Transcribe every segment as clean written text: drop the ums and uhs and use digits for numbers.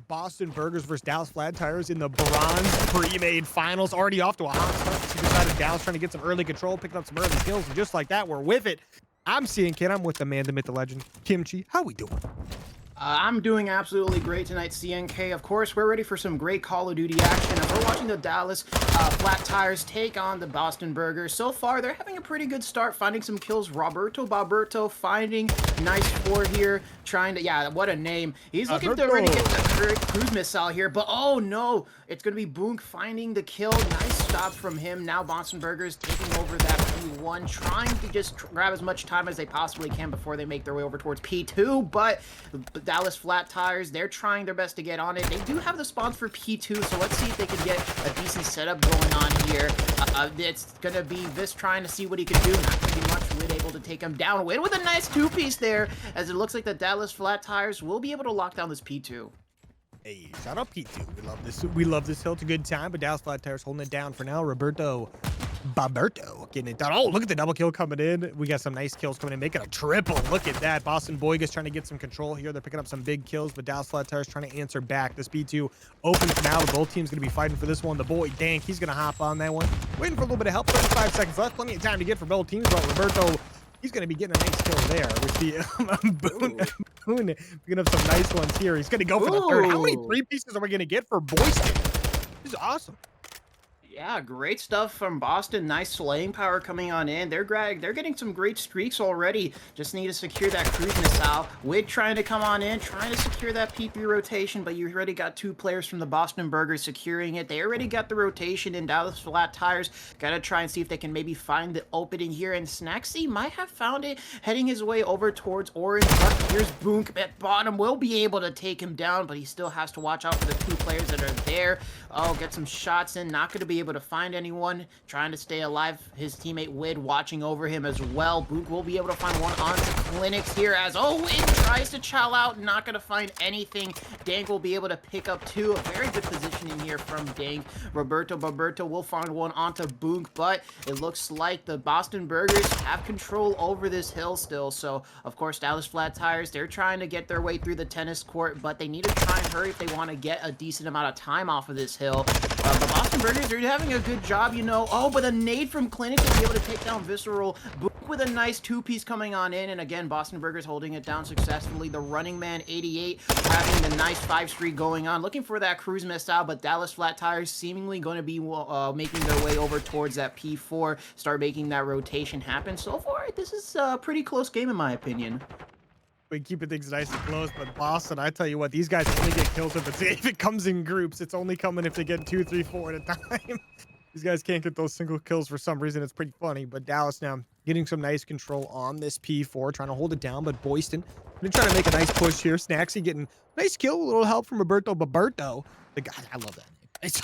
Boston Burgers versus Dallas Flat Tires in the Bronze pre-made finals. Already off to a hot start. She decided Dallas trying to get some early control, picking up some early kills, and just like that, we're with it. I'm seeing Kid. I'm with the man, the myth, the legend, Kimchi. How we doing? I'm doing absolutely great tonight, CNK. Of course, we're ready for some great Call of Duty action. As we're watching the Dallas Flat Tires take on the Boston Burgers. So far, they're having a pretty good start, finding some kills. Roberto finding nice four here, trying to, yeah, what a name. He's looking to already get the cruise missile here, but oh no, it's going to be Boonk finding the kill. Nice stop from him. Now Boston Burgers taking over that P1, trying to just grab as much time as they possibly can before they make their way over towards P2, but Dallas Flat Tires, they're trying their best to get on it. They do have the spawns for P2, so let's see if they can get a decent setup going on here. It's going to be Vis trying to see what he can do. Not pretty much Wid able to take him down. Wid with a nice two-piece there, as it looks like the Dallas Flat Tires will be able to lock down this P2. Hey, shout out P2. We love this. We love this hill. It's a good time, but Dallas Flat Tires holding it down for now. Roberto getting it done. Oh, look at the double kill coming in. We got some nice kills coming in, making a triple. Look at that. Boston Boygas trying to get some control here. They're picking up some big kills, but Dallas Flat Tires trying to answer back. This B2 open now. Both teams going to be fighting for this one. The boy, Dank, he's going to hop on that one. Waiting for a little bit of help. 35 seconds left. Plenty of time to get for both teams, but Roberto, he's going to be getting a nice kill there with the Boone picking up some nice ones here. He's going to go for the third. How many three pieces are we going to get for Boyston? This is awesome. Yeah, great stuff from Boston. Nice slaying power coming on in. They're getting some great streaks already. Just need to secure that cruise missile. Wid trying to come on in, trying to secure that P3 rotation, but you already got two players from the Boston Burgers securing it. They already got the rotation in. Dallas Flat Tires gotta try and see if they can maybe find the opening here, and Snacksy might have found it, heading his way over towards Orange, but here's Boonk at bottom. Will be able to take him down, but he still has to watch out for the two players that are there. Oh, get some shots in. Not going to be able to find anyone. Trying to stay alive. His teammate Wid watching over him as well. Boonk will be able to find one onto Clinics here as Wid tries to chow out. Not going to find anything. Dank will be able to pick up two. A very good positioning here from Dank. Roberto will find one onto Boonk, but it looks like the Boston Burgers have control over this hill still. So, of course, Dallas Flat Tires, they're trying to get their way through the tennis court, but they need to try and hurry if they want to get a decent amount of time off of this hill. The Boston Burgers are having a good job, you know. Oh, but a nade from Clinic will be able to take down Visceral. Book with a nice two-piece coming on in, and again, Boston Burgers holding it down successfully. The Running Man 88 having the nice 5-streak going on, looking for that cruise missile, but Dallas Flat Tires seemingly going to be making their way over towards that P4, start making that rotation happen. So far, this is a pretty close game in my opinion. We keep things nice and close, but Boston, I tell you what, these guys only get kills if it comes in groups. It's only coming if they get 2, 3, 4 at a time. These guys can't get those single kills for some reason. It's pretty funny, but Dallas now getting some nice control on this P4, trying to hold it down, but Boyston gonna try to make a nice push here. Snacksy getting nice kill, a little help from Roberto. The guy, I love that. It's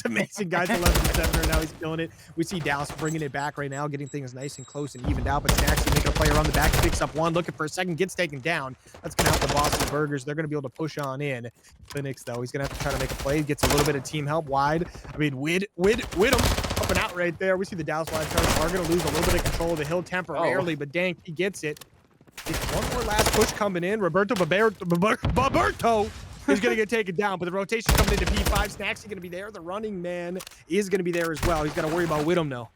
amazing, guys. 11-7 right now. He's killing it. We see Dallas bringing it back right now, getting things nice and close and evened out. But Snacksy making a play around the back, picks up one, looking for a second, gets taken down. That's going to help the Boston Burgers. They're going to be able to push on in. Clinics, though, he's going to have to try to make a play. Gets a little bit of team help wide. I mean, Wid him up and out right there. We see the Dallas Flat Tires are going to lose a little bit of control of the hill temporarily, but Dank, he gets it. It's one more last push coming in. Roberto is going to get taken down, but the rotation coming into P5. Snacksy going to be there. The Running Man is going to be there as well. He's got to worry about Widom, though.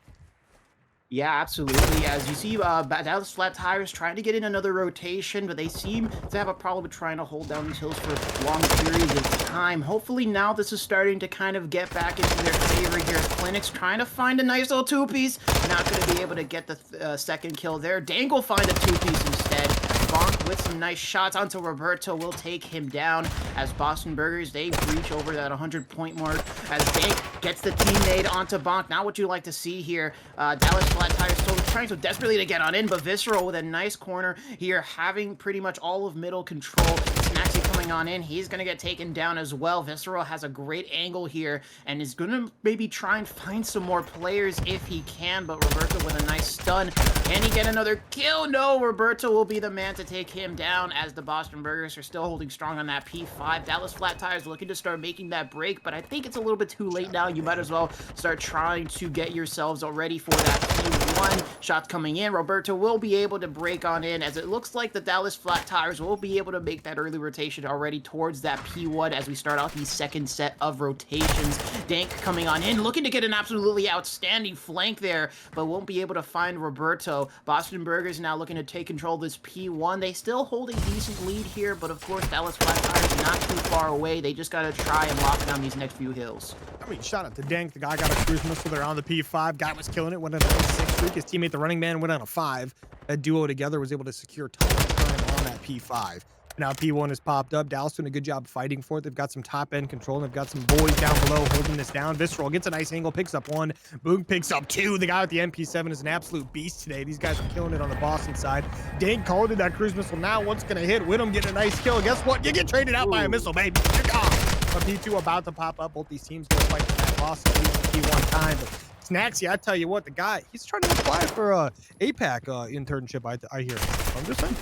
Yeah, absolutely. As you see, Dallas Flat Tires trying to get in another rotation, but they seem to have a problem with trying to hold down these hills for long periods of time. Hopefully now this is starting to kind of get back into their favor here. Clinic's trying to find a nice little two-piece. Not going to be able to get the second kill there. Dank will find a two-piece instead. Bonk with some nice shots onto Roberto will take him down as Boston Burgers, they breach over that 100-point mark as Dank gets the teammate onto Bonk. Not what you like to see here. Dallas Flat Tires still trying so desperately to get on in, but Visceral with a nice corner here, having pretty much all of middle control. Snacksy coming on in. He's going to get taken down as well. Visceral has a great angle here and is going to maybe try and find some more players if he can, but Roberto with a nice stun. Can he get another kill? No, Roberto will be the man to take him down as the Boston Burgers are still holding strong on that P5. Dallas Flat Tires looking to start making that break, but I think it's a little bit too late now. You might as well start trying to get yourselves ready for that P1. Shots coming in. Roberto will be able to break on in as it looks like the Dallas Flat Tires will be able to make that early rotation already towards that P1 as we start off the second set of rotations. Dank coming on in, looking to get an absolutely outstanding flank there, but won't be able to find Roberto. Boston Burgers now looking to take control of this P1. They still hold a decent lead here, but of course Dallas Flat Tires not too far away. They just got to try and lock down these next few hills. I mean, shout out to Dank. The guy got a cruise missile there on the P5. Guy was killing it. Went on a 6 streak. His teammate, the running man, went on a 5. That duo together was able to secure ton of time on that P5. Now P1 has popped up. Dallas doing a good job fighting for it. They've got some top end control. They've got some boys down below holding this down. Visceral gets a nice angle, picks up 1. Boog picks up 2. The guy with the MP7 is an absolute beast today. These guys are killing it on the Boston side. Dank called it that cruise missile. Now what's going to hit? Widom getting a nice kill. Guess what? You get traded out by a missile, baby. You're gone. But P2 about to pop up. Both these teams go fight for that Boston P1 time. But Snacksy, I tell you what, the guy, he's trying to apply for a APAC internship, I hear. I'm just saying,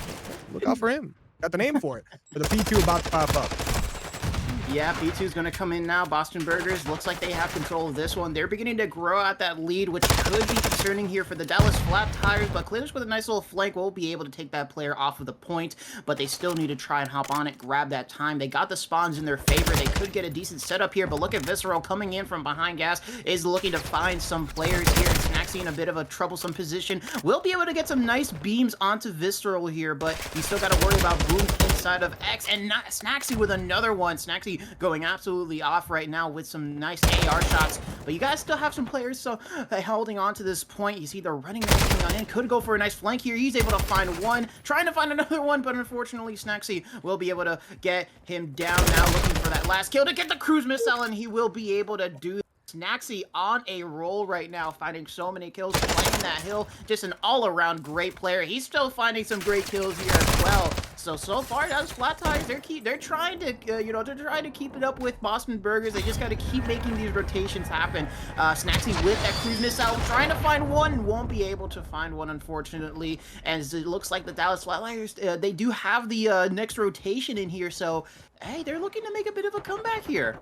look out for him. Got the name for it. But the P2 about to pop up. Yeah, P2 is going to come in now. Boston Burgers looks like they have control of this one. They're beginning to grow out that lead, which could be concerning here for the Dallas Flat Tires, but Clinch with a nice little flank will be able to take that player off of the point, but they still need to try and hop on it, grab that time. They got the spawns in their favor. They could get a decent setup here, but look at Visceral coming in from behind gas, is looking to find some players here. Snacksy in a bit of a troublesome position. We'll be able to get some nice beams onto Visceral here, but you still got to worry about Boom inside of X, and not Snacksy with another one. Snacksy going absolutely off right now with some nice AR shots, but you guys still have some players so holding on to this point. You see the running man coming on in, could go for a nice flank here. He's able to find 1, trying to find another one, but unfortunately Snacksy will be able to get him down now, looking for that last kill to get the cruise missile, and he will be able to do. Snacksy on a roll right now, finding so many kills, playing that hill, just an all-around great player. He's still finding some great kills here as well. So far, those Flat Tires, they're trying to, they're trying to keep it up with Boston Burgers. They just got to keep making these rotations happen. Snacksy with that cruise missile, trying to find 1, won't be able to find 1, unfortunately, as it looks like the Dallas Flat Tires, they do have the next rotation in here, so, hey, they're looking to make a bit of a comeback here.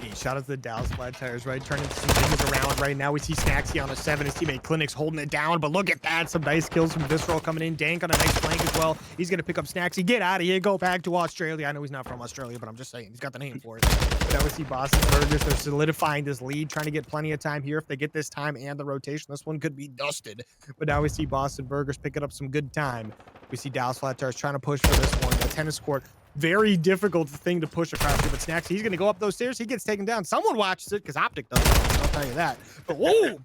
Hey, shout out to the Dallas Flat Tires, right? Turning some things around right now. We see Snacksy on a 7. His teammate Clinic's holding it down, but look at that. Some nice kills from Visceral coming in. Dank on a nice flank as well. He's going to pick up Snacksy. Get out of here. Go back to Australia. I know he's not from Australia, but I'm just saying. He's got the name for it. But now we see Boston Burgers. They're solidifying this lead, trying to get plenty of time here. If they get this time and the rotation, this one could be dusted. But now we see Boston Burgers picking up some good time. We see Dallas Flat Tires trying to push for this one. The tennis court. Very difficult thing to push across here, but Snacksy, he's going to go up those stairs. He gets taken down. Someone watches it because Optic doesn't. I'll tell you that. But whoa,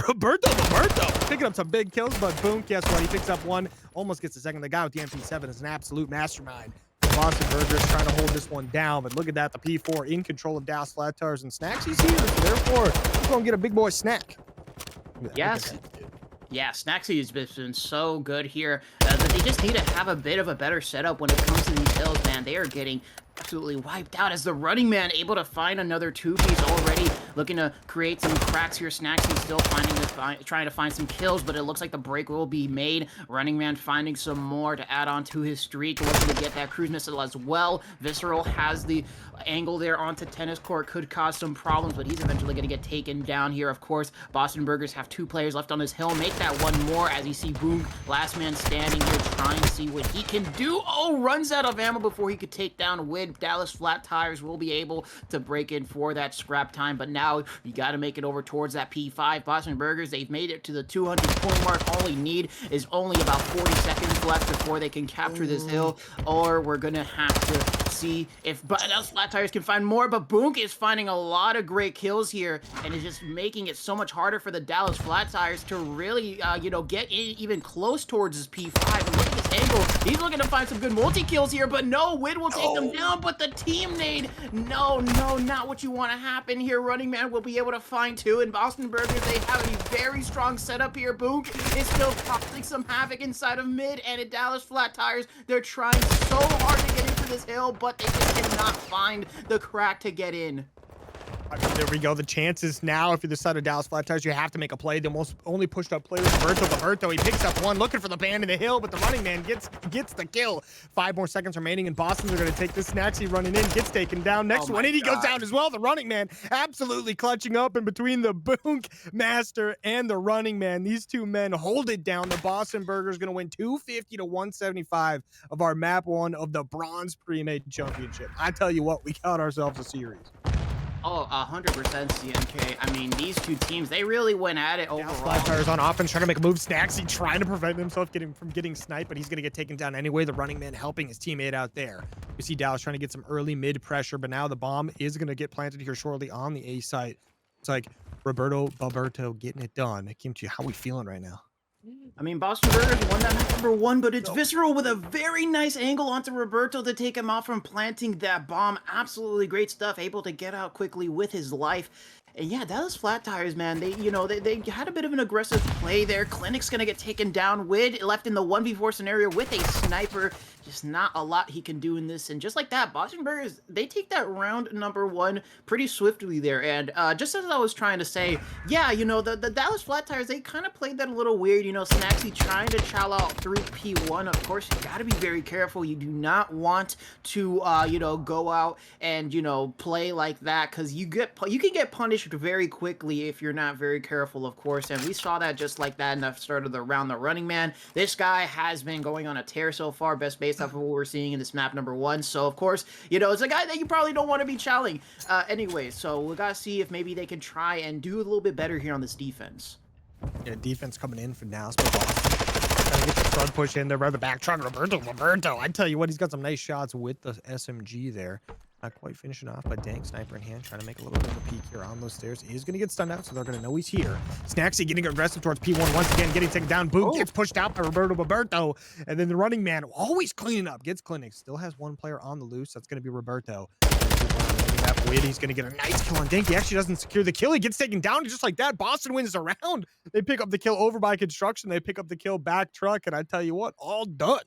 Roberto picking up some big kills, but boom, guess what? He picks up 1, almost gets the second. The guy with the MP7 is an absolute mastermind. Boston Burgers trying to hold this one down, but look at that. The P4 in control of Dallas Flat Tires, and Snacksy's here, so therefore he's going to get a big boy snack. Yes. Yeah, Snacksy has been so good here, but they just need to have a bit of a better setup when it comes to these hills, man. They are getting absolutely wiped out as the running man able to find another 2-piece already, looking to create some cracks here. Snacksy still trying to find some kills, but it looks like the break will be made. Running man finding some more to add on to his streak, looking to get that cruise missile as well. Visceral has the angle there onto tennis court, could cause some problems, but he's eventually going to get taken down here. Of course, Boston Burgers have 2 players left on this hill. Make that 1 more as you see Boom, last man standing here, trying to see what he can do. Oh, runs out of ammo before he could take down Wid. Dallas Flat Tires will be able to break in for that scrap time, but now you got to make it over towards that P5. Boston Burgers, they've made it to the 200 point mark. All they need is only about 40 seconds left before they can capture this hill, or we're gonna have to see if Dallas Flat Tires can find more. But Boonk is finding a lot of great kills here, and is just making it so much harder for the Dallas Flat Tires to really get even close towards his P5. And look at this angle. He's looking to find some good multi-kills here, but no, Wid will take them down. But the team nade, no, not what you want to happen here. Running man will be able to find 2, and Boston Burgers, they have a very strong setup here. Boonk is still causing some havoc inside of mid, and at Dallas Flat Tires, they're trying so hard to get into this hill, but they just cannot find the crack to get in. There we go. The chances now, if you're the side of Dallas Flat Tires, you have to make a play. The most only pushed up player is Roberto. He picks up one, looking for the band in the hill, but the running man gets the kill. 5 more seconds remaining, and Boston's are going to take this. Snaxy running in, gets taken down. Next one, and he goes down as well. The running man absolutely clutching up in between the Boonk Master and the running man. These two men hold it down. The Boston Burgers going to win 250 to 175 of our map 1 of the Bronze Pre-Made Championship. I tell you what, we got ourselves a series. Oh, 100% CNK. I mean, these two teams, they really went at it overall. Flat Tires on offense, trying to make a move. Snaxy trying to prevent himself from getting sniped, but he's going to get taken down anyway. The running man helping his teammate out there. We see Dallas trying to get some early mid pressure, but now the bomb is going to get planted here shortly on the A site. It's like Roberto getting it done. Kimchi, how we feeling right now? I mean, Boston Burgers won that match number 1, but it's Visceral with a very nice angle onto Roberto to take him out from planting that bomb. Absolutely great stuff. Able to get out quickly with his life. And yeah, Dallas Flat Tires, man, they had a bit of an aggressive play there. Clinic's gonna get taken down. Wid left in the 1v4 scenario with a sniper. Just not a lot he can do in this. And just like that, Boston Burgers, they take that round number 1 pretty swiftly there. And just as I was trying to say, yeah, you know, the Dallas Flat Tires, they kind of played that a little weird. You know, Snaxy trying to chow out through P1. Of course, you got to be very careful. You do not want to, you know, go out and, you know, play like that, because you can get punished very quickly if you're not very careful, of course. And we saw that just like that in the start of the round. The running man, this guy has been going on a tear so far, best based off of what we're seeing in this map number 1. So of course, you know, it's a guy that you probably don't want to be challenging anyway. So we gotta see if maybe they can try and do a little bit better here on this defense. Yeah, defense coming in for Dallas, but Boston trying to get the front push in there, rather back truck. Roberto, I tell you what, he's got some nice shots with the SMG there. Not quite finishing off, but dang, sniper in hand, trying to make a little bit of a peek here on those stairs. He is going to get stunned out, so they're going to know he's here. Snaxy getting aggressive towards P1 once again, getting taken down. Boom, gets pushed out by Roberto. And then the running man, always cleaning up, gets clinic. Still has one player on the loose. That's going to be Roberto. Wid, he's going to get a nice kill on Dink. He actually doesn't secure the kill. He gets taken down just like that. Boston wins the round. They pick up the kill over by construction. They pick up the kill back truck. And I tell you what, all done.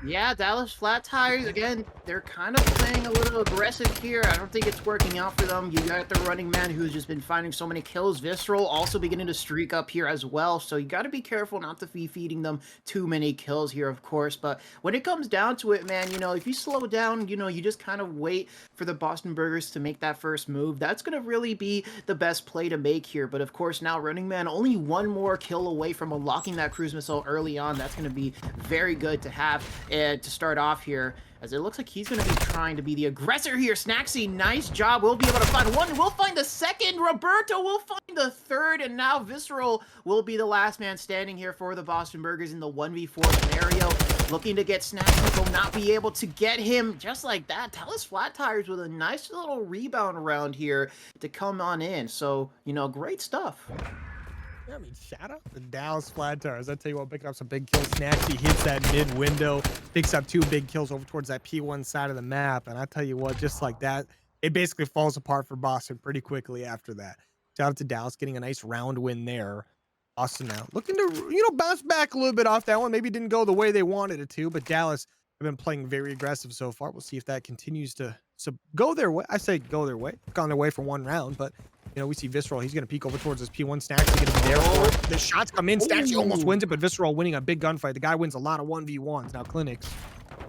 Yeah, Dallas Flat Tires, again, they're kind of playing a little aggressive here. I don't think it's working out for them. You got the running man who's just been finding so many kills. Visceral also beginning to streak up here as well. So you got to be careful not to be feeding them too many kills here, of course. But when it comes down to it, man, you know, if you slow down, you know, you just kind of wait for the Boston Burgers to make that first move. That's going to really be the best play to make here. But of course, now running man only one more kill away from unlocking that cruise missile early on. That's going to be very good to have. To start off here, as it looks like he's going to be trying to be the aggressor here. Snaxy, nice job. We'll be able to find one. We'll find the second. Roberto will find the third. And now Visceral will be the last man standing here for the Boston Burgers in the 1v4 scenario. Looking to get Snaxy, will not be able to get him just like that. Dallas Flat Tires with a nice little rebound round here to come on in. So, you know, great stuff. I mean, shout out to Dallas Flat Tires. I tell you what, picking up some big kills. Snaxy hits that mid window, picks up 2 big kills over towards that P1 side of the map. And I tell you what, just like that, it basically falls apart for Boston pretty quickly after that. Shout out to Dallas getting a nice round win there. Boston now looking to, you know, bounce back a little bit off that one. Maybe didn't go the way they wanted it to, but Dallas have been playing very aggressive so far. We'll see if that continues to go their way. I say go their way. Gone their way for 1 round, but you know, we see Visceral. He's going to peek over towards this P1. Snaxy going to be there for it. The shots come in. Snaxy almost wins it, but Visceral winning a big gunfight. The guy wins a lot of 1v1s. Now Clinics,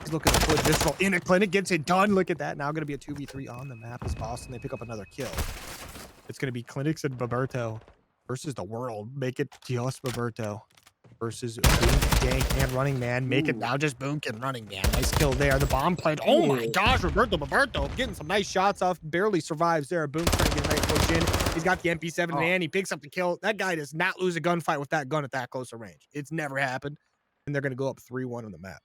he's looking to put Visceral in a Clinic. Gets it done. Look at that. Now going to be a 2v3 on the map as Boston. They pick up another kill. It's going to be Clinics and Roberto versus the world. Make it just Roberto versus Boonk, Dank, and Running Man. Make it now just Boonk and Running Man. Nice kill there. The bomb played. Oh my gosh, Roberto getting some nice shots off. Barely survives there. Boonk trying to get a nice push in. He's got the MP7 in hand. He picks up the kill. That guy does not lose a gunfight with that gun at that close a range. It's never happened. And they're going to go up 3-1 on the map.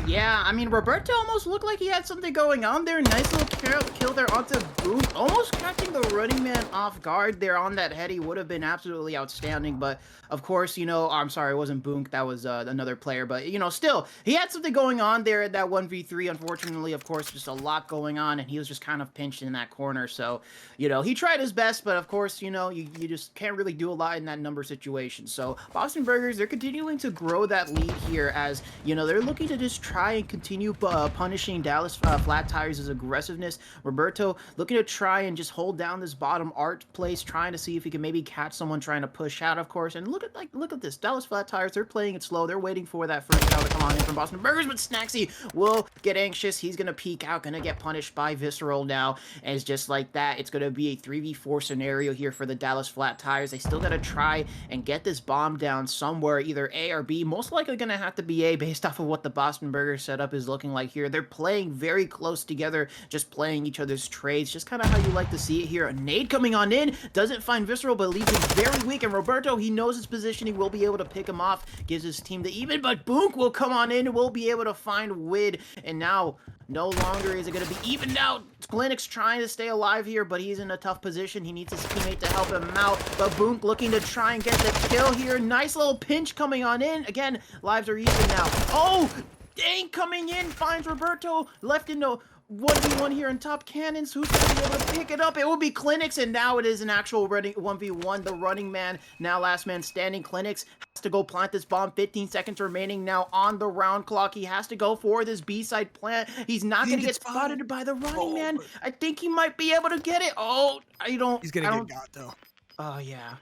Yeah, I mean, Roberto almost looked like he had something going on there. Nice little kill there onto Boonk. Almost catching the running man off guard there on that head. He would have been absolutely outstanding. But, of course, you know, I'm sorry, it wasn't Boonk. That was another player. But, you know, still, he had something going on there at that 1v3. Unfortunately, of course, just a lot going on. And he was just kind of pinched in that corner. So, you know, he tried his best. But, of course, you know, you just can't really do a lot in that number situation. So, Boston Burgers, they're continuing to grow that lead here as, you know, they're looking to just try and continue punishing Dallas Flat Tires' aggressiveness. Roberto looking to try and just hold down this bottom art place, trying to see if he can maybe catch someone trying to push out, of course. And look at this. Dallas Flat Tires, they're playing it slow. They're waiting for that first shot to come on in from Boston Burgers, but Snacksy will get anxious. He's going to peek out, going to get punished by Visceral now. And it's just like that. It's going to be a 3v4 scenario here for the Dallas Flat Tires. They still got to try and get this bomb down somewhere, either A or B. Most likely going to have to be A based off of what the Boston Burgers setup is looking like here. They're playing very close together, just playing each other's trades, just kind of how you like to see it here. A nade coming on in, doesn't find Visceral, but leaves him very weak, and Roberto, he knows his position, he will be able to pick him off, gives his team the even, but Boonk will come on in, will be able to find Wid, and now no longer is it going to be evened out. Clinic's trying to stay alive here, but he's in a tough position. He needs his teammate to help him out. But Boonk looking to try and get the kill here. Nice little pinch coming on in. Again, lives are even now. Oh, dang, coming in, finds Roberto. Left into 1v1 here in top cannons. Who's going to be able to pick it up? It will be Clinics, and now it is an actual 1v1. The running man, now last man standing. Clinics has to go plant this bomb. 15 seconds remaining now on the round clock. He has to go for this B-side plant. He's not going to get spotted by the running man. I think he might be able to get it. Oh, I don't. He's going to get got, though. Oh, yeah.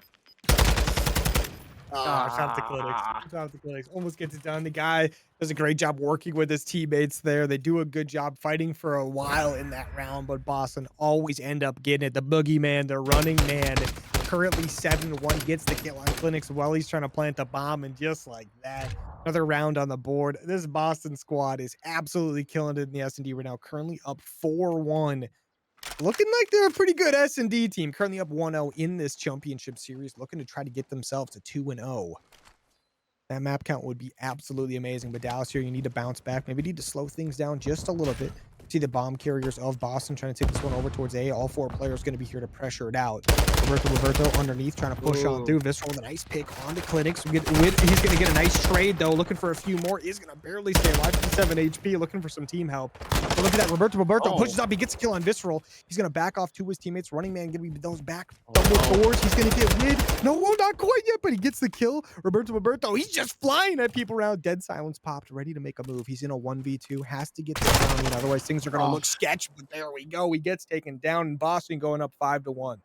Shout out to Clinics. Shout out to Clinics. Almost gets it done. The guy does a great job working with his teammates there. They do a good job fighting for a while in that round, but Boston always end up getting it. The boogeyman, the running man, currently 7-1, gets the kill on Clinics while he's trying to plant the bomb, and just like that, another round on the board. This Boston squad is absolutely killing it in the S&D right now, currently up 4-1. Looking like they're a pretty good S&D team, currently up 1-0 in this championship series, looking to try to get themselves to 2-0. That map count would be absolutely amazing, but Dallas here, you need to bounce back. Maybe need to slow things down just a little bit. See the bomb carriers of Boston trying to take this one over towards A. All four players going to be here to pressure it out. Roberto underneath trying to push on through. Visceral with a nice pick on the Clinics. He's going to get a nice trade, though. Looking for a few more. Is going to barely stay alive. 7 HP. Looking for some team help. But look at that. Roberto pushes up. He gets a kill on Visceral. He's going to back off to his teammates. Running man going to be those back double doors. He's going to get Wid. No, not quite yet, but he gets the kill. Roberto, he's just flying at people around. Dead silence popped. Ready to make a move. He's in a 1v2. Has to get this down. Otherwise, things are going to look sketch, but there we go. He gets taken down, and Boston going up 5-1.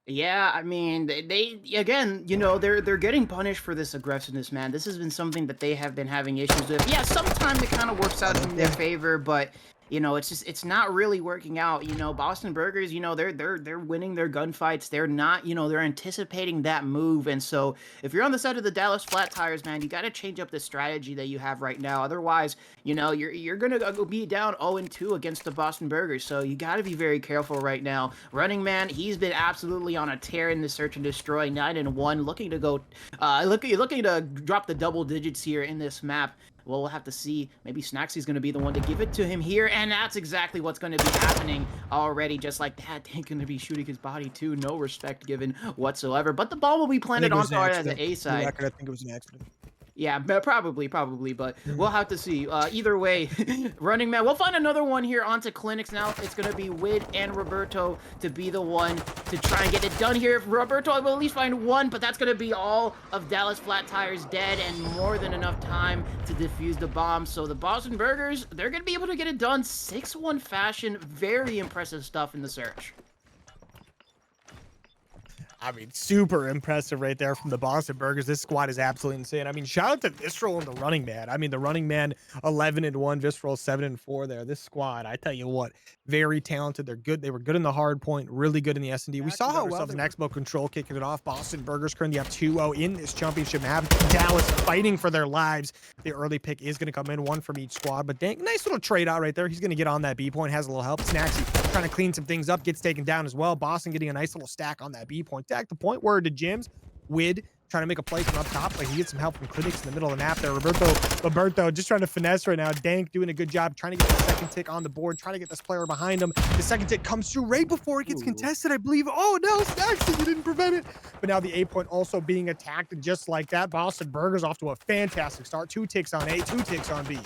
Yeah, I mean, they again, you know, they're getting punished for this aggressiveness, man. This has been something that they have been having issues with. Yeah, sometimes it kind of works out in their favor, but you know, it's not really working out. You know, Boston Burgers, you know, they're winning their gunfights. They're not, you know, they're anticipating that move. And so if you're on the side of the Dallas Flat Tires, man, you got to change up the strategy that you have right now. Otherwise, you know, you're gonna go be down 0-2 against the Boston Burgers. So you got to be very careful right now. Running man, he's been absolutely on a tear in the search and destroy. 9-1, looking to go, looking to drop the double digits here in this map. Well, we'll have to see. Maybe Snacksy's going to be the one to give it to him here, and that's exactly what's going to be happening already. Just like that, Tank going to be shooting his body too. No respect given whatsoever. But the ball will be planted on target as an A side. I think it was an accident. Yeah, probably, but we'll have to see. Either way, running man. We'll find another one here onto Clinics now. It's going to be Wid and Roberto to be the one to try and get it done here. Roberto will at least find one, but that's going to be all of Dallas Flat Tires dead and more than enough time to defuse the bomb. So the Boston Burgers, they're going to be able to get it done 6-1 fashion. Very impressive stuff in the search. I mean, super impressive right there from the Boston Burgers. This squad is absolutely insane. I mean, shout out to Visceral and the running man. I mean, the running man 11-1, Visceral 7-4 there. This squad, I tell you what, very talented. They're good. They were good in the hard point, really good in the S&D. We saw how well the Expo Control kicking it off. Boston Burgers currently up 2-0 in this championship map. Dallas fighting for their lives. The early pick is going to come in, one from each squad, but dang, nice little trade out right there. He's going to get on that B point, has a little help. Snacksy trying to clean some things up, gets taken down as well. Boston getting a nice little stack on that B point. The point where to Jim's Wid trying to make a play from up top, but he gets some help from Clinics in the middle of the map there. Roberto just trying to finesse right now. Dank doing a good job trying to get the second tick on the board, trying to get this player behind him. The second tick comes through right before it gets contested, I believe. Oh no, Snacksy, you didn't prevent it. But now the A point also being attacked, and just like that, Boston Burgers off to a fantastic start. 2 ticks on A, 2 ticks on B.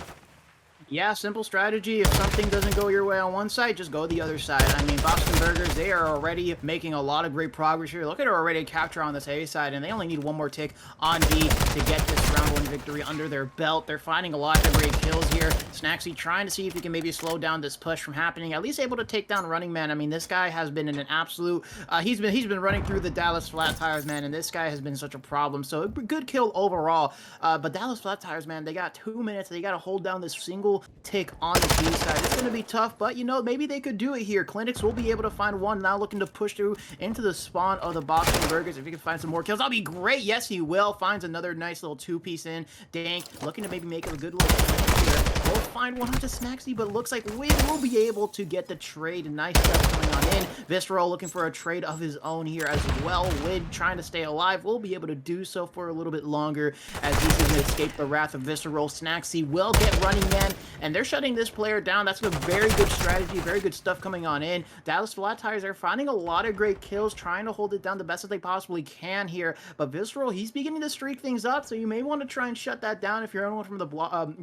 Yeah, simple strategy. If something doesn't go your way on one side, just go the other side. I mean, Boston Burgers, they are already making a lot of great progress here. Look at her already capture on this A side, and they only need one more tick on B to get this round 1 victory under their belt. They're finding a lot of great kills here. Snaxy trying to see if he can maybe slow down this push from happening. At least able to take down Running Man. I mean, this guy has been in an absolute... he's been running through the Dallas Flat Tires, man, and this guy has been such a problem. So a good kill overall. But Dallas Flat Tires, man, they got 2 minutes. They got to hold down this single tick on the B side. It's going to be tough, but you know, maybe they could do it here. Clinics will be able to find one, now looking to push through into the spawn of the Boston Burgers. If he can find some more kills, that'll be great. Yes, he will. Finds another nice little 2-piece in. Dank looking to maybe make it a good little here. We'll find one onto Snaxy, but looks like Wid will be able to get the trade. Nice stuff coming on in. Visceral looking for a trade of his own here as well. Wid trying to stay alive, will be able to do so for a little bit longer as he's going to escape the wrath of Visceral. Snaxy will get Running Man, and they're shutting this player down. That's a very good strategy, very good stuff coming on in. Dallas Flat Tires are finding a lot of great kills, trying to hold it down the best that they possibly can here. But Visceral, he's beginning to streak things up, so you may want to try and shut that down if you're anyone from the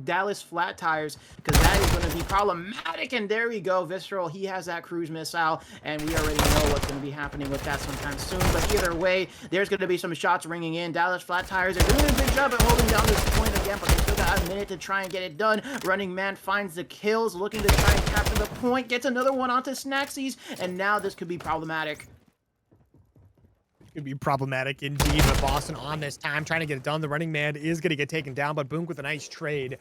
Dallas Flat Tires, because that is going to be problematic. And there we go. Visceral, he has that cruise missile, and we already know what's going to be happening with that sometime soon. But either way, there's going to be some shots ringing in. Dallas Flat Tires are doing a good job at holding down this point again, but they still got a minute to try and get it done. Running Man finds the kills, looking to try and capture the point, gets another one onto Snaxies, and now this could be problematic. Could be problematic indeed, but Boston on this time trying to get it done. The Running Man is going to get taken down, but Boonk with a nice trade.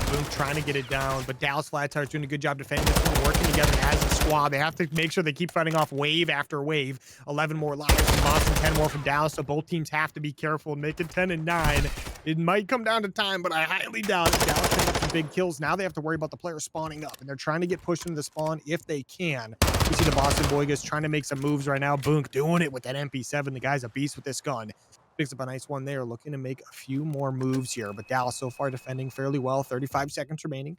Boonk trying to get it down, but Dallas Flat Tires doing a good job defending this one, working together as a squad. They have to make sure they keep fighting off wave after wave. 11 more lives from Boston, 10 more from Dallas, so both teams have to be careful and make it 10 and 9. It might come down to time, but I highly doubt it. Dallas picking up some big kills. Now they have to worry about the players spawning up, and they're trying to get pushed into the spawn if they can. We see the Boston Boygas trying to make some moves right now. Boonk doing it with that MP7. The guy's a beast with this gun. Picks up a nice one there, looking to make a few more moves here. But Dallas so far defending fairly well. 35 seconds remaining.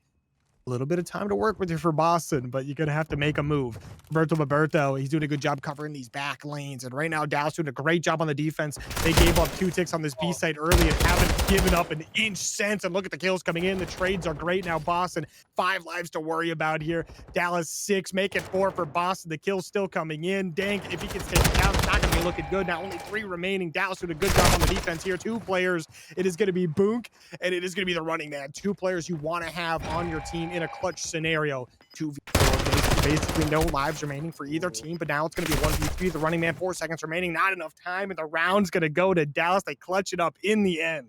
A little bit of time to work with you for Boston, but you're going to have to make a move. Roberto, he's doing a good job covering these back lanes. And right now, Dallas doing a great job on the defense. They gave up 2 ticks on this B side early and haven't given up an inch since. And look at the kills coming in. The trades are great now. Boston, 5 lives to worry about here. Dallas, 6. Make it 4 for Boston. The kills still coming in. Dank, if he can stay down, it's not going to be looking good. Now only 3 remaining. Dallas doing a good job on the defense here. 2 players. It is going to be Boonk, and it is going to be the Running Man. 2 players you want to have on your team in a clutch scenario. 2v4, basically no lives remaining for either team, but now it's going to be 1v3. The Running Man, 4 seconds remaining, not enough time, and the round's going to go to Dallas. They clutch it up in the end.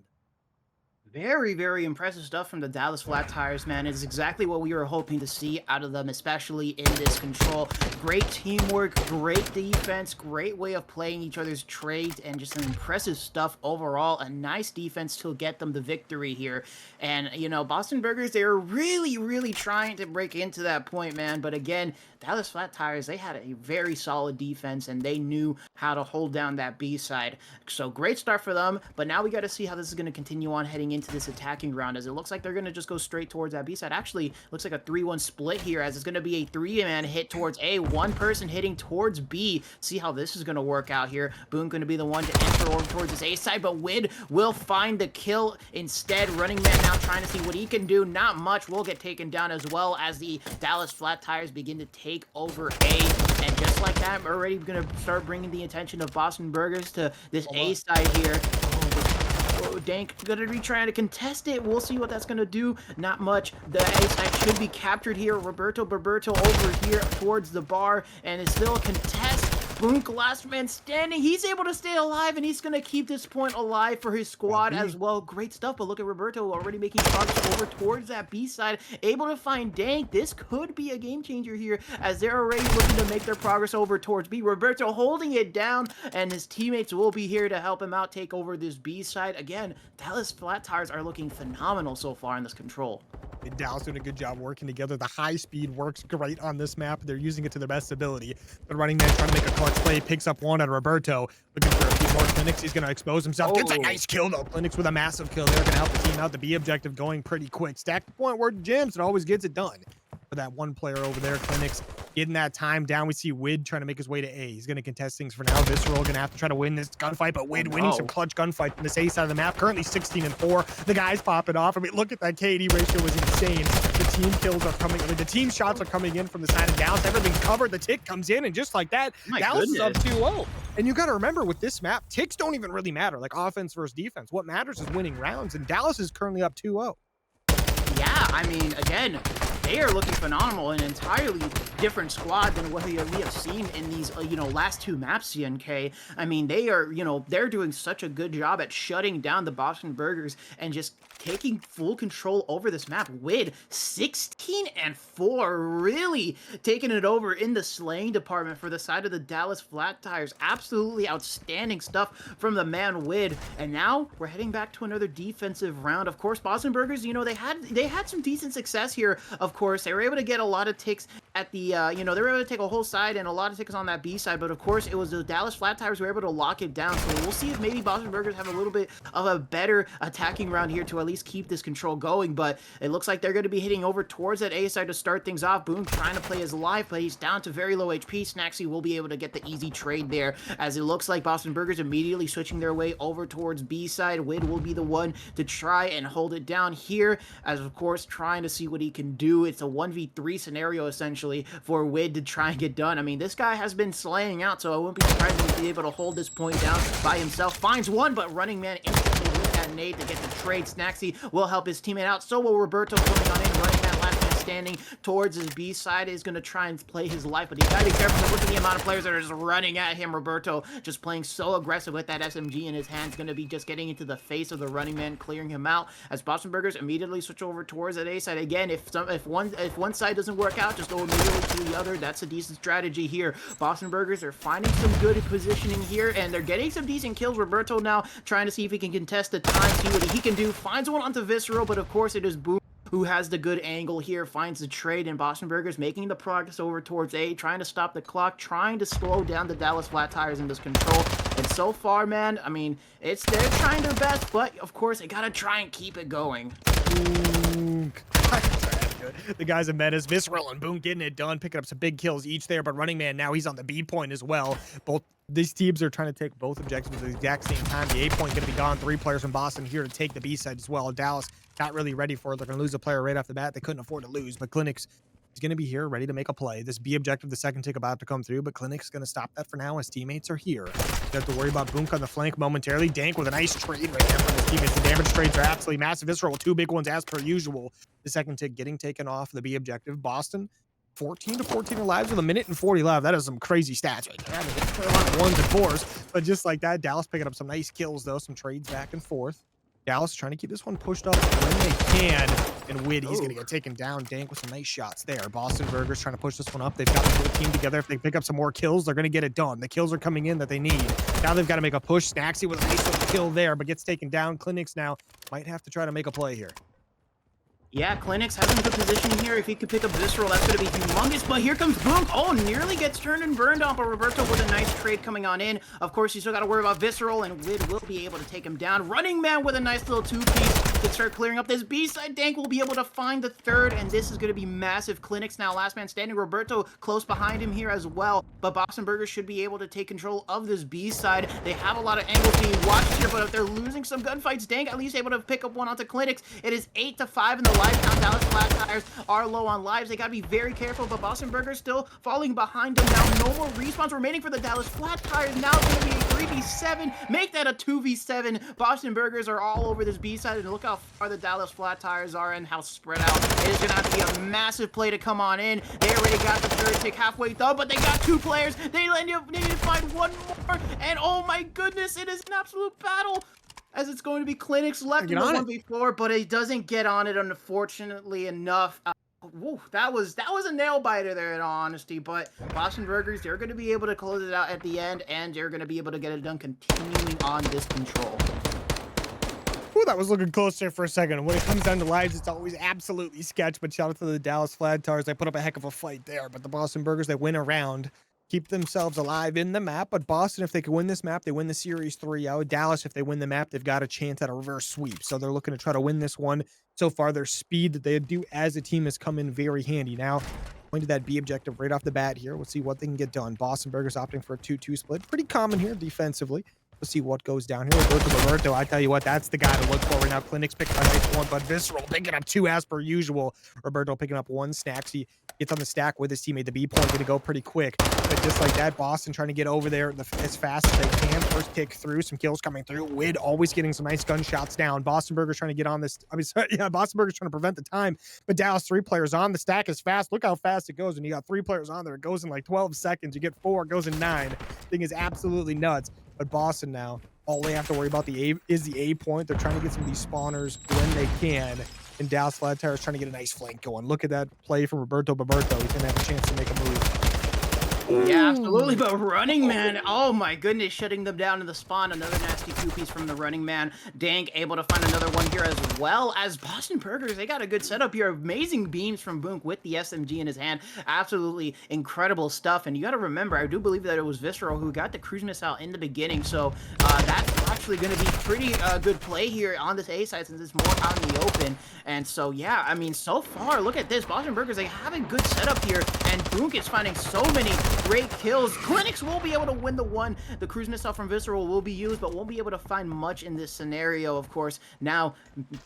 Very, very impressive stuff from the Dallas Flat Tires, man. It's exactly what we were hoping to see out of them, especially in this control. Great teamwork, great defense, great way of playing each other's trades, and just some impressive stuff overall. A nice defense to get them the victory here. And, you know, Boston Burgers, they're really, really trying to break into that point, man. But again, Dallas Flat Tires, they had a very solid defense, and they knew how to hold down that B side. So great start for them, but now we got to see how this is going to continue on heading into this attacking round, as it looks like they're going to just go straight towards that B side. Actually, looks like a 3-1 split here, as it's going to be a 3-man hit towards A, 1 person hitting towards B. See how this is going to work out here. Boone going to be the one to enter over towards this A side, but Wid will find the kill instead. Running Man now trying to see what he can do. Not much. Will get taken down as well as the Dallas Flat Tires begin to take over A. And just like that, we're already going to start bringing the attention of Boston Burgers to this A side here. Dank gonna be trying to contest it. We'll see what that's gonna do. Not much. The A side should be captured here. Roberto over here towards the bar, and it's still a contest. Boonk, last man standing. He's able to stay alive, and he's gonna keep this point alive for his squad as well. Great stuff, but look at Roberto already making progress over towards that B side, able to find Dank. This could be a game changer here, as they're already looking to make their progress over towards B. Roberto holding it down, and his teammates will be here to help him out take over this B side. Again, Dallas Flat Tires are looking phenomenal so far in this control. And Dallas doing a good job working together. The high speed works great on this map. They're using it to their best ability. But Running Man trying to make a clutch play, picks up one on Roberto. Looking for a few more Clinics. He's going to expose himself. Gets a nice kill though. Clinics with a massive kill. They're going to help the team out. The B objective going pretty quick. Stack the point where Gems, it always gets it done. for that one player over there. Clinics getting that time down. We see Wid trying to make his way to A. He's going to contest things for now. Visceral going to have to try to win this gunfight, but Wid winning some clutch gunfight from this A side of the map. Currently 16-4. The guys popping off. I mean, look at that KD ratio was insane. The team kills are coming. I mean, the team shots are coming in from the side of Dallas. Everything's covered. The tick comes in, and just like that, Dallas is up 2-0. And you got to remember with this map, ticks don't even really matter, like offense versus defense. What matters is winning rounds, and Dallas is currently up 2-0. Yeah, I mean, again, they are looking phenomenal, an entirely different squad than what we have seen in these, last two maps, CNK. I mean, they are, they're doing such a good job at shutting down the Boston Burgers and just taking full control over this map. Wid 16-4, really taking it over in the slaying department for the side of the Dallas Flat Tires. Absolutely outstanding stuff from the man Wid. And now we're heading back to another defensive round. Of course, Boston Burgers, they had some decent success here. Of course, they were able to get a lot of ticks at the, they were able to take a whole side and a lot of ticks on that B side. But of course, it was the Dallas Flat Tires who were able to lock it down. So we'll see if maybe Boston Burgers have a little bit of a better attacking round here to at least keep this control going. But it looks like they're going to be hitting over towards that A side to start things off. Boom trying to play his life, but he's down to very low HP. Snaxy will be able to get the easy trade there, as it looks like Boston Burgers immediately switching their way over towards B side. Wid will be the one to try and hold it down here, as of course trying to see what he can do. It's a 1v3 scenario essentially for Wid to try and get done. I mean, this guy has been slaying out, so I wouldn't be surprised if he'd be able to hold this point down by himself. Finds one, but Running Man instantly with that nade to get the trade. Snaxy will help his teammate out. So will Roberto coming on in. Running Man last man standing towards his B side is going to try and play his life, but he's got to be careful. Look at the amount of players that are just running at him. Roberto just playing so aggressive with that SMG in his hands, going to be just getting into the face of the Running Man, clearing him out, as Boston Burgers immediately switch over towards that A side. Again, if one side doesn't work out, just go immediately to the other. That's a decent strategy here. Boston Burgers are finding some good positioning here, and they're getting some decent kills. Roberto now trying to see if he can contest the time, see what he can do. Finds one onto Visceral, but of course it is Boom who has the good angle here, finds the trade, and Boston Burgers making the progress over towards A, trying to stop the clock, trying to slow down the Dallas Flat Tires in this control. And so far, man, I mean, they're trying their best, but of course they gotta try and keep it going. Ooh. The guys in Menace, Visceral and Boom getting it done, picking up some big kills each there, but Running Man now he's on the B point as well. Both these teams are trying to take both objectives at the exact same time. The A point going to be gone. 3 players from Boston here to take the B side as well. Dallas not really ready for it. They're going to lose a player right off the bat. They couldn't afford to lose, but Clinics is going to be here ready to make a play. This B objective, the second tick about to come through, but Clinic's going to stop that for now. His teammates are here. You have to worry about Boonk on the flank momentarily. Dank with a nice trade right there from his teammates. The damage trades are absolutely massive. Visceral with 2 big ones as per usual. The second tick getting taken off the B objective. Boston 14-14 lives with 1 minute and 40 left. That is some crazy stats right there. I mean, it's a lot of 1s and 4s, but just like that, Dallas picking up some nice kills though, some trades back and forth. Dallas trying to keep this one pushed up when they can, and Wid, he's going to get taken down. Dank with some nice shots there. Boston Burgers trying to push this one up. They've got the whole team together. If they pick up some more kills, they're going to get it done. The kills are coming in that they need. Now they've got to make a push. Snaxy with a nice little kill there, but gets taken down. Clinics now might have to try to make a play here. Yeah, Clinics having a good positioning here. If he could pick up Visceral, that's going to be humongous. But here comes Boom. Oh, nearly gets turned and burned on, but Roberto with a nice trade coming on in. Of course, you still got to worry about Visceral, and Wid will be able to take him down. Running Man with a nice little 2-piece to start clearing up this B-side. Dank will be able to find the third, and this is going to be massive. Clinics now last man standing. Roberto close behind him here as well. But Boston Burgers should be able to take control of this B-side. They have a lot of angles being watched here, but if they're losing some gunfights, Dank at least able to pick up one onto Clinics. It is 8-5 in the life count. Dallas Flat Tires are low on lives. They got to be very careful, but Boston Burgers still falling behind them now. No more respawns remaining for the Dallas Flat Tires. Now it's going to be a 3v7. Make that a 2v7. Boston Burgers are all over this B-side, and look how far the Dallas Flat Tires are and how spread out. It is going to have to be a massive play to come on in. They already got the third tick halfway through, but they got 2 players. They need to find one more, and oh my goodness, it is an absolute battle, as it's going to be Clinics left in the 1v4, but it doesn't get on it, unfortunately enough. Woo, that was a nail biter there, in all honesty. But Boston Burgers, they're going to be able to close it out at the end, and they're going to be able to get it done continuing on this control. Ooh, that was looking close there for a second. When it comes down to lives, it's always absolutely sketch. But shout out to the Dallas Flat Tires. They put up a heck of a fight there. But the Boston Burgers, they win a round. keep themselves alive in the map. But Boston, if they can win this map, they win the series 3-0. Dallas, if they win the map, they've got a chance at a reverse sweep. So they're looking to try to win this one. So far, their speed that they do as a team has come in very handy. Now, going to that B objective right off the bat here. We'll see what they can get done. Boston Burgers opting for a 2-2 split. Pretty common here defensively. We'll see what goes down here. Roberto, I tell you what, that's the guy to look for right now. Clinic's picking up a nice one, but Visceral picking up 2 as per usual. Roberto picking up 1 snacks. He gets on the stack with his teammate. The B point going to go pretty quick. But just like that, Boston trying to get over there as fast as they can. First kick through, some kills coming through. WII always getting some nice gunshots down. Boston Burgers trying to get on this. Boston Burgers trying to prevent the time. But Dallas 3 players on. The stack is fast. Look how fast it goes. When you got 3 players on there, it goes in like 12 seconds. You get 4, it goes in 9. Thing is absolutely nuts. But Boston now, all they have to worry about is the A point. They're trying to get some of these spawners when they can. And Dallas Flat Tire is trying to get a nice flank going. Look at that play from Roberto. He's going to have a chance to make a move. Yeah, absolutely. But Running Man, oh my goodness, shutting them down in the spawn. Another nasty 2-piece from the Running Man. Dank able to find another one here, as well as Boston Burgers. They got a good setup here. Amazing beams from Boonk with the SMG in his hand. Absolutely incredible stuff. And you got to remember, I do believe that it was Visceral who got the cruise missile in the beginning. So that's actually going to be pretty good play here on this A side, since it's more out in the open. And so, yeah, I mean, so far, look at this. Boston Burgers, they have a good setup here. And Boonk is finding so many great kills. Clinics will be able to win the one. The cruise missile from Visceral will be used, but won't be able to find much in this scenario, of course. Now,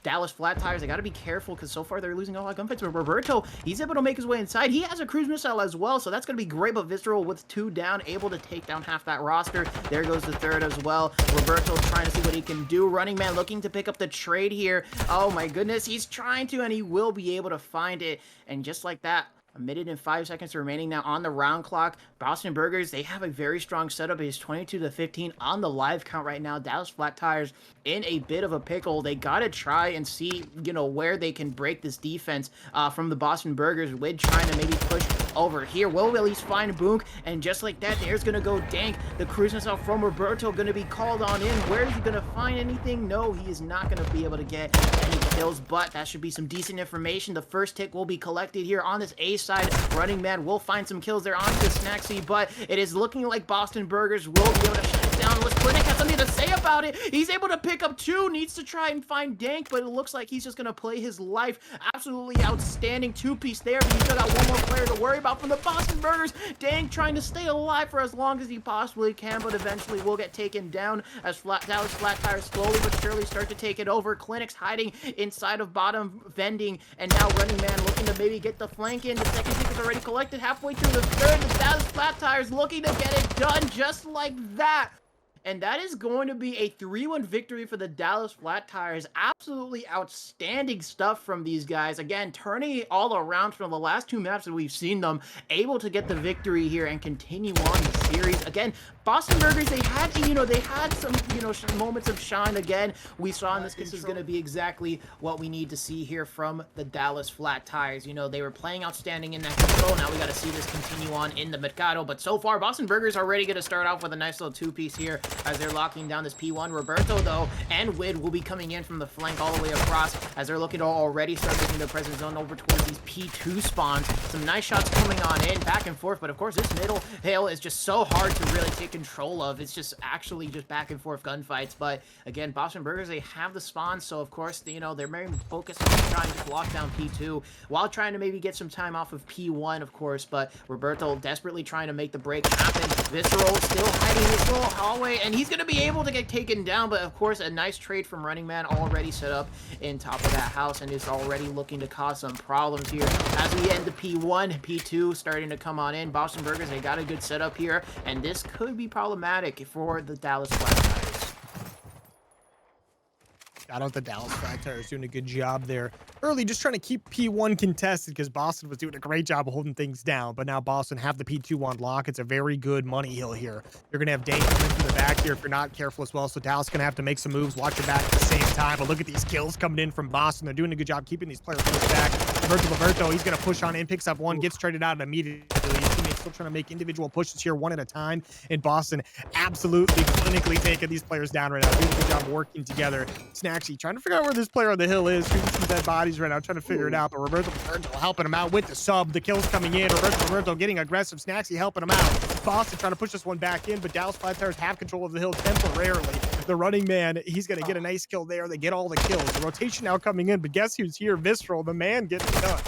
Dallas Flat Tires, they got to be careful, because so far they're losing a lot of gunfights. But Roberto, he's able to make his way inside. He has a cruise missile as well, so that's going to be great. But Visceral with 2 down, able to take down half that roster. There goes the 3rd as well. Roberto trying to see what he can do. Running Man looking to pick up the trade here. Oh my goodness, he's trying to, and he will be able to find it. And just like that, 1 minute and 5 seconds remaining now on the round clock. Boston Burgers, they have a very strong setup. It is 22-15 on the live count right now. Dallas Flat Tires in a bit of a pickle. They got to try and see, where they can break this defense from the Boston Burgers. WII trying to maybe push over here. Will at least find Boonk, and just like that, there's going to go Dank. The cruise missile from Roberto going to be called on in. Where is he going to find anything? No, he is not going to be able to get any kills, but that should be some decent information. The first tick will be collected here on this A side. Running Man will find some kills there onto Snacksy, but it is looking like Boston Burgers will be able to shut it down. Unless Clinic has something to say about it. He's able to pick up 2, needs to try and find Dank, but it looks like he's just going to play his life. Absolutely outstanding 2-piece there, but he's still got one more player to worry about from the Boston Burgers. Dank trying to stay alive for as long as he possibly can, but eventually will get taken down as Dallas Flat Tires slowly but surely start to take it over. Clinic's hiding inside of bottom vending, and now Running Man looking to maybe get the flank in. The second tick is already collected halfway through the 3rd. The Dallas Flat Tires looking to get it done just like that. And that is going to be a 3-1 victory for the Dallas Flat Tires. Absolutely outstanding stuff from these guys. Again, turning it all around from the last 2 maps that we've seen them, able to get the victory here and continue on the series. Again, Boston Burgers, they had, they had some, moments of shine again. We saw in this is going to be exactly what we need to see here from the Dallas Flat Tires. They were playing outstanding in that control. Now we got to see this continue on in the Mercado. But so far, Boston Burgers already going to start off with a nice little 2-piece here, as they're locking down this P1. Roberto, though, and WII will be coming in from the flank all the way across, as they're looking to already start making the presence zone over towards these P2 spawns. Some nice shots coming on in, back and forth, but of course, this middle hill is just so hard to really take control of. It's just actually just back and forth gunfights. But again, Boston Burgers, they have the spawn, so of course, they're very focused on trying to lock down P2 while trying to maybe get some time off of P1, of course. But Roberto desperately trying to make the break happen. Visceral still hiding in this little hallway, and he's going to be able to get taken down, but of course, a nice trade from Running Man already set up in top of that house, and is already looking to cause some problems here as we end the P1. P2 starting to come on in. Boston Burgers, they got a good setup here, and this could be problematic for the Dallas Flat Tires. I don't think the Dallas Flat Tires doing a good job there early, just trying to keep P1 contested, because Boston was doing a great job of holding things down. But now Boston have the P2 on lock. It's a very good money hill here. You're going to have Dane coming from the back here if you're not careful as well. So Dallas going to have to make some moves, watch your back at the same time. But look at these kills coming in from Boston. They're doing a good job keeping these players pushed back. Roberto, he's going to push on in, picks up 1, gets traded out immediately. His teammates still trying to make individual pushes here one at a time. And Boston absolutely clinically taking these players down right now. Doing a good job working together. Snaxy trying to figure out where this player on the hill is. Shooting some dead bodies right now, trying to figure it out. But Roberto helping him out with the sub. The kills coming in. Roberto getting aggressive. Snaxy helping him out. Boston trying to push this one back in, but Dallas Flat Tires have control of the hill temporarily. The running man, he's going to get a nice kill there. They get all the kills. The rotation now coming in, but guess who's here? Visceral, the man getting it done.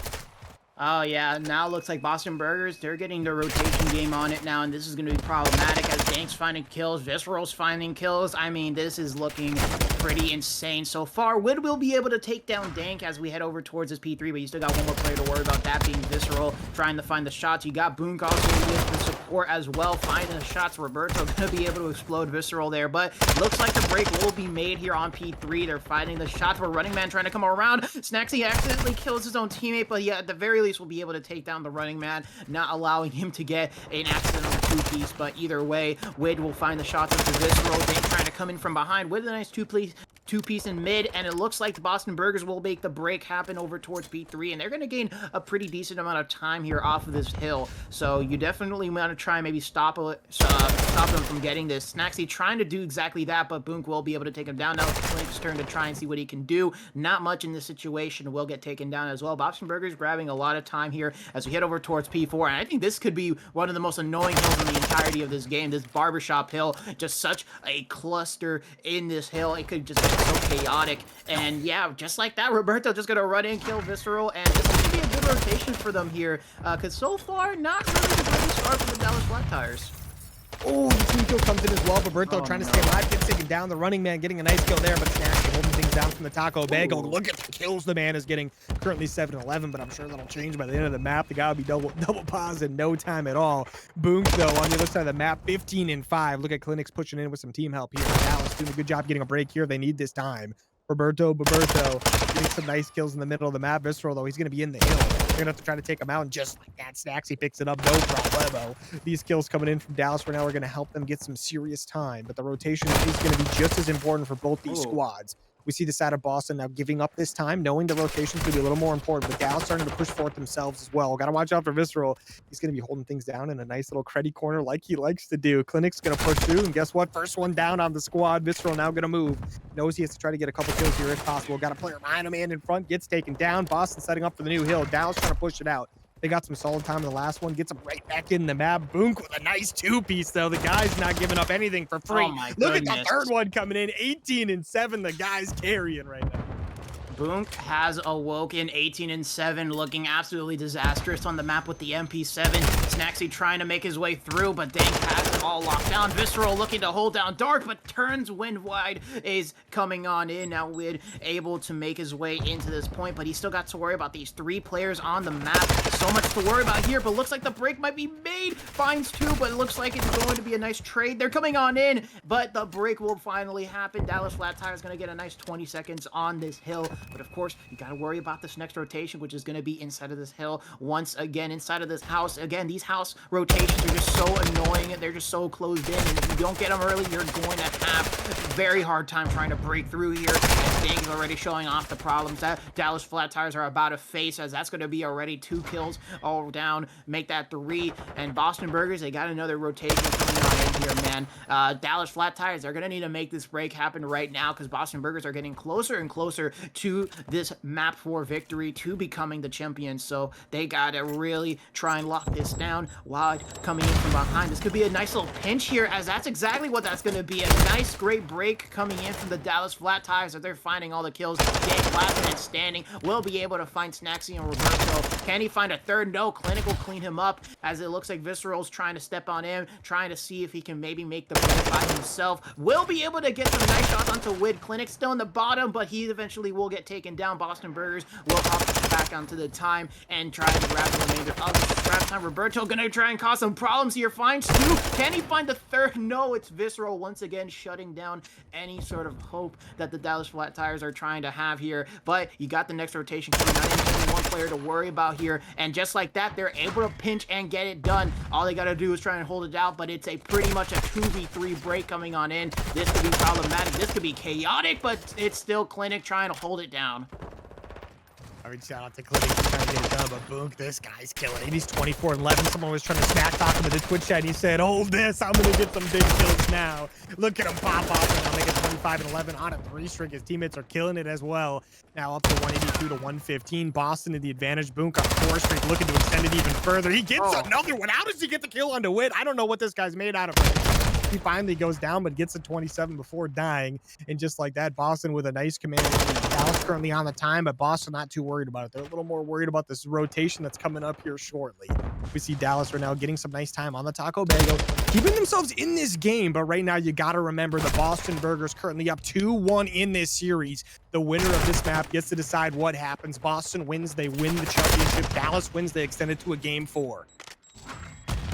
Oh, yeah, now it looks like Boston Burgers, they're getting the rotation game on it now, and this is going to be problematic as Dank's finding kills, Visceral's finding kills. I mean, this is looking pretty insane so far. Wood will be able to take down Dank as we head over towards this P3, but you still got one more player to worry about, that being Visceral, trying to find the shots. You got Boonk also with the support as well, finding the shots. Roberto going to be able to explode Visceral there, but looks like the break will be made here on P3. They're finding the shots, but Running Man trying to come around. Snaxy accidentally kills his own teammate, but yeah, at the very least, will be able to take down the Running Man, not allowing him to get an accidental two-piece, but either way, Wid will find the shots into Visceral. Dank trying to come in from behind with a nice two-piece in mid, and it looks like the Boston Burgers will make the break happen over towards P3, and they're going to gain a pretty decent amount of time here off of this hill, so you definitely want to try and maybe stop them from getting this. Snaxy trying to do exactly that, but Boonk will be able to take him down. Now it's Clinic's turn to try and see what he can do. Not much in this situation, will get taken down as well. Boston Burgers grabbing a lot of time here as we head over towards P4, and I think this could be one of the most annoying hills in the entirety of this game. This barbershop hill, just such a cluster in this hill. It could just get so chaotic, and yeah, just like that, Roberto just gonna run in, kill Visceral, and this is gonna be a good rotation for them here, because so far, not really the greatest start for the Dallas Flat Tires. Oh, the team kill comes in as well. Roberto trying to stay alive, gets taken down. The Running Man getting a nice kill there, but Snaxy holding things down from the Taco Bag. Oh, look at the kills the man is getting. Currently 7-11, but I'm sure that'll change by the end of the map. The guy will be double pause in no time at all. Boonk, though, on the other side of the map, 15-5. Look at Clinics pushing in with some team help here. Dallas doing a good job getting a break here. They need this time. Roberto getting some nice kills in the middle of the map. Visceral, though, he's going to be in the hill. They're going to have to try to take him out, and just like that, Snaxy picks it up. No problemo. These kills coming in from Dallas for now are going to help them get some serious time, but the rotation is going to be just as important for both these squads. We see the side of Boston now giving up this time, knowing the rotation's going to be a little more important, but Dallas starting to push forth themselves as well. Got to watch out for Visceral. He's going to be holding things down in a nice little creddy corner like he likes to do. Clinic's going to push through, and guess what? First one down on the squad. Visceral now going to move. Knows he has to try to get a couple kills here if possible. Got a player behind him and in front. Gets taken down. Boston setting up for the new hill. Dallas trying to push it out. They got some solid time in the last one. Gets them right back in the map. Boonk with a nice two-piece, though. The guy's not giving up anything for free. Oh my Look goodness. at the third one coming in. 18-7. The guy's carrying right now. Boonk has awoken, 18-7, looking absolutely disastrous on the map with the MP7. Snaxy trying to make his way through, but Dank has it all locked down. Visceral looking to hold down Dark, but turns Wind wide, is coming on in. Now Wid able to make his way into this point, but he still got to worry about these three players on the map. So much to worry about here, but looks like the break might be made. Finds two, but it looks like it's going to be a nice trade. They're coming on in, but the break will finally happen. Dallas Flat Tire is going to get a nice 20 seconds on this hill. But of course, you got to worry about this next rotation, which is going to be inside of this hill. Once again, inside of this house. Again, these house rotations are just so annoying. They're just so closed in. And if you don't get them early, you're going to have a very hard time trying to break through here. And Dank is already showing off the problems that Dallas Flat Tires are about to face, as that's going to be already 2 kills all down. Make that 3. And Boston Burgers, they got another rotation coming on in here, man. Dallas Flat Tires, they're going to need to make this break happen right now, because Boston Burgers are getting closer and closer to this map 4 victory, to becoming the champions. So they gotta really try and lock this down while coming in from behind. This could be a nice little pinch here, as that's exactly what that's gonna be. A nice, great break coming in from the Dallas Flat Tires, as they're finding all the kills. Dank, laughing and standing, will be able to find Snaxy and Roberto. Can he find a third? No. Clinic will clean him up, as it looks like Visceral's trying to step on him, trying to see if he can maybe make the break by himself. Will be able to get some nice shots onto Wid. Clinic still in the bottom, but he eventually will get taken down. Boston Burgers will hop back onto the time and try to grab the remainder of the scrap time. Roberto gonna try and cause some problems here. Finds 2. Can he find the third? No, it's Visceral once again shutting down any sort of hope that the Dallas Flat Tires are trying to have here. But you got the next rotation coming on in. Only one player to worry about here. And just like that, they're able to pinch and get it done. All they gotta do is try and hold it out, but it's a pretty much a 2v3 break coming on in. This could be problematic. This could be chaotic, but it's still Clinic trying to hold it down. I mean, shout out to Clinic for trying to get it done, but Boonk, this guy's killing it. He's 24-11. Someone was trying to smack talk him in the Twitch chat, and he said, hold this, I'm going to get some big kills now. Look at him pop off, and now make it 25-11 on a 3-streak. His teammates are killing it as well. Now up to 182 to 115. Boston in the advantage. Boonk on 4-streak, looking to extend it even further. He gets another one. How does he get the kill on DeWitt? I don't know what this guy's made out of. He finally goes down, but gets a 27 before dying. And just like that, Boston with a nice command. Dallas currently on the time, but Boston not too worried about it. They're a little more worried about this rotation that's coming up here shortly. We see Dallas right now getting some nice time on the Taco Bagel, keeping themselves in this game. But right now, you got to remember the Boston Burgers currently up 2-1 in this series. The winner of this map gets to decide what happens. Boston wins, they win the championship. Dallas wins, they extend it to a game 4.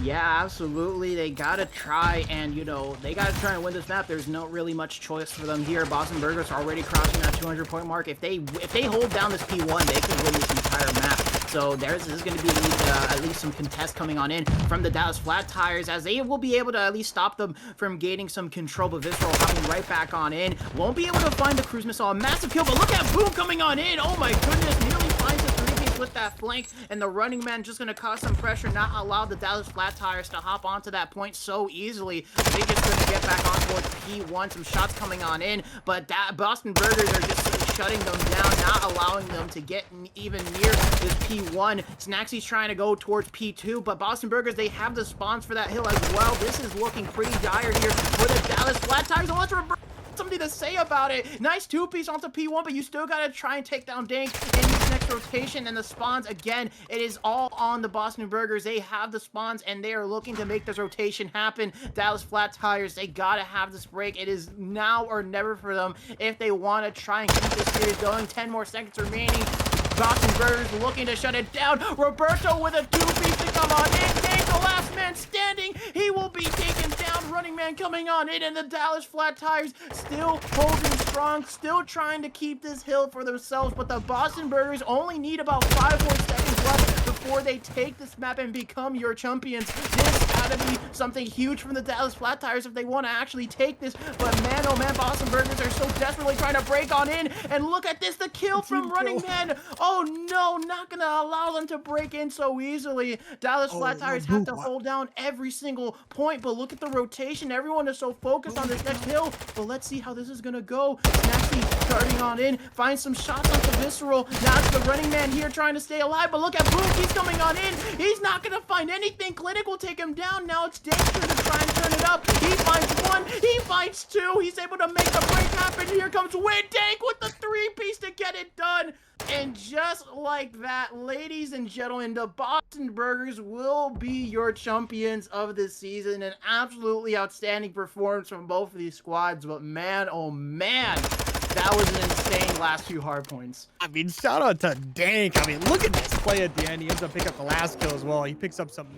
Yeah, absolutely. They gotta try and, you know, they gotta try and win this map. There's not really much choice for them here. Boston Burgers are already crossing that 200-point mark. If they hold down this P1, they could win this entire map. So this is going to be at least some contest coming on in from the Dallas Flat Tires, as they will be able to at least stop them from gaining some control. But Visceral hopping right back on in. Won't be able to find the cruise missile. A massive kill, but look at Boom coming on in. Oh my goodness, nearly finds the 3-piece with that flank, and the running man just going to cause some pressure, not allow the Dallas Flat Tires to hop onto that point so easily. They just going to get back on towards P1. Some shots coming on in, but Boston Burgers are just shutting them down, not allowing them to get even near this P1. Snaxy's trying to go towards P2, but Boston Burgers, they have the spawns for that hill as well. This is looking pretty dire here for the Dallas Flat Tires. And let's reverse something to say about it. Nice 2-piece onto P1, but you still gotta try and take down Dank in this next rotation. And the spawns, again, it is all on the Boston Burgers. They have the spawns, and they are looking to make this rotation happen. Dallas Flat Tires, they gotta have this break. It is now or never for them if they want to try and keep this series going. 10 more seconds remaining. Boston Burgers looking to shut it down. Roberto with a 2-piece to come on in. Dank, the last man standing. He will be taken down. Running man coming on in, and the Dallas Flat Tires still holding strong, still trying to keep this hill for themselves. But the Boston Burgers only need about 5 more seconds left before they take this map and become your champions. This gotta be something huge from the Dallas Flat Tires if they want to actually take this. But man, oh man, Boston Burgers are so desperately trying to break on in. And look at this, the kill from Running Man. Oh no, not gonna allow them to break in so easily. Dallas Flat Tires have to hold down every single point, but look at the rotation. Everyone is so focused on this next hill. But let's see how this is gonna go. Snaxy starting on in, finds some shots onto Visceral. Now it's the Running Man here trying to stay alive, but look at Boom, he's coming on in. He's not gonna find anything. Clinic will take him down. Now it's Dankster to try and turn it up. He finds 1, he finds 2. He's able to make the break happen. Here comes Win Dank with the 3-piece to get it done. And just like that, ladies and gentlemen, the Boston Burgers will be your champions of this season. An absolutely outstanding performance from both of these squads. But man, oh man, that was an insane last 2 hard points. I mean, shout out to Dank. I mean, look at this play at the end. He ends up picking up the last kill as well. He picks up some